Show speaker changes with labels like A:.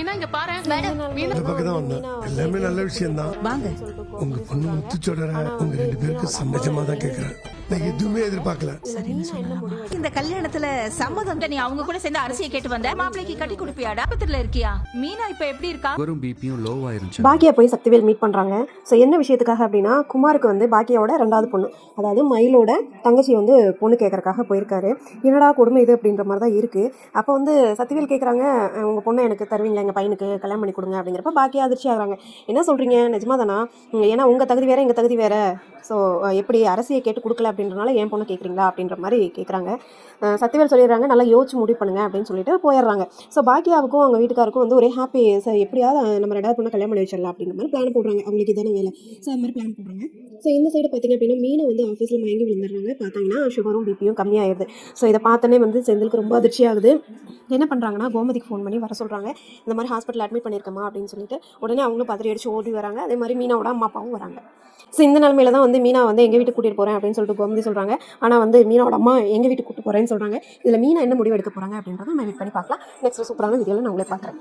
A: மீனா இங்க பாரு.
B: இந்த பக்கம் தான் வந்தேன். எல்லாமே நல்ல விஷயம் தான்.
C: வாங்க.
B: உங்க பொண்ணு முத்துச்சோடர உங்க 2 பேருக்கு சம்மதமா தான் கேக்குறேன். நான் எதுவுமே எதிர்பார்க்கல.
C: இந்த கல்யாணத்துல சம்மதம் நீ அவங்க கூட சேர்ந்து அரசியை கேட்டு வந்த மாப்பிளைக்கு கட்டி கொடுப்பியாடா? பக்கத்துல இருக்கியா? மீனா இப்ப எப்படி இருக்கா?
D: சுகரும் பிபியும் லோவா இருந்துச்சு.
E: பாக்கியா போய் சக்திவேல் மீட் பண்றாங்க. ஸோ என்ன விஷயத்துக்காக அப்படின்னா, குமாருக்கு வந்து பாக்கியாவோட 2வது பொண்ணு, அதாவது மயிலோட தங்கச்சி வந்து பொண்ணு கேட்கறக்காக போயிருக்காரு. என்னடா கொடுமை இது அப்படின்ற மாதிரி தான் இருக்கு. அப்போ வந்து சக்திவேல் கேட்குறாங்க, உங்க பொண்ணை எனக்கு தருவீங்களா, எங்க பையனுக்கு கல்யாணம் பண்ணி கொடுங்க அப்படிங்கிறப்ப பாக்கியா அதிர்ச்சி ஆகுறாங்க. என்ன சொல்றீங்க, நிஜமா தானா? ஏன்னா உங்க தகுதி வேற எங்க தகுதி வேற, ஸோ எப்படி அரசியை கேட்டு கொடுக்கல அப்படின்றனால என் பொண்ணு கேட்குறீங்களா அப்படின்ற மாதிரி கேட்குறாங்க. சக்திவேல் சொல்லிடுறாங்க, நல்லா யோசிச்சு முடிவு பண்ணுங்க அப்படின்னு சொல்லிட்டு போயிடுறாங்க. ஸோ பாக்கியாவுக்கும் அவங்க வீட்டுக்காருக்கும் வந்து ஒரே ஹாப்பி. சார் எப்படியாவது நம்ம 2வது பொண்ணை கல்யாணம் பண்ணி வச்சிடலாம் அப்படின்ற மாதிரி பிளான் போடுறாங்க. அவங்களுக்கு இதான வேலை. ஸோ அது மாதிரி பிளான் போடுறாங்க. ஸோ இந்த சைடு பார்த்தீங்க அப்படின்னா மீனை வந்து ஆஃபீஸில் மயங்கி விழுந்துடுறாங்க. பார்த்தீங்கன்னா சுகரும் பிபியும் கம்மியாகிடுது. ஸோ இதை பார்த்தோன்னே வந்து செந்திலுக்கு ரொம்ப அதிர்ச்சி ஆகுது. என்ன பண்ணுறாங்கன்னா, கோமதிக்கு ஃபோன் பண்ணி வர சொல்கிறாங்க. இந்த மாதிரி ஹாஸ்பிட்டல் அட்மிட் பண்ணியிருக்கமா அப்படின்னு சொல்லிட்டு உடனே அவங்களும் பதறி அடிச்சு ஓடி வராங்க. அதே மாதிரி மீனாவோட அம்மா அப்பாவும் வராங்க. ஸோ இந்த நிலமையில தான் வந்து மீனா வந்து எங்கள் வீட்டுக்கு கூட்டிகிட்டு போகிறேன் அப்படின்னு சொல்லிட்டு கோமதி சொல்கிறாங்க. ஆனால் வந்து மீனாவோட அம்மா எங்கள் வீட்டுக்கு கூப்பிட்டு போகிறேன்னு சொல்கிறாங்க. இதில் மீனா என்ன முடிவு எடுக்க போகிறாங்க அப்படின்றத நம்ம வெயிட் பண்ணி பார்க்கலாம். நெக்ஸ்ட் சூப்பரான வீடியோவில் நான் உங்களே பார்க்குறேன்.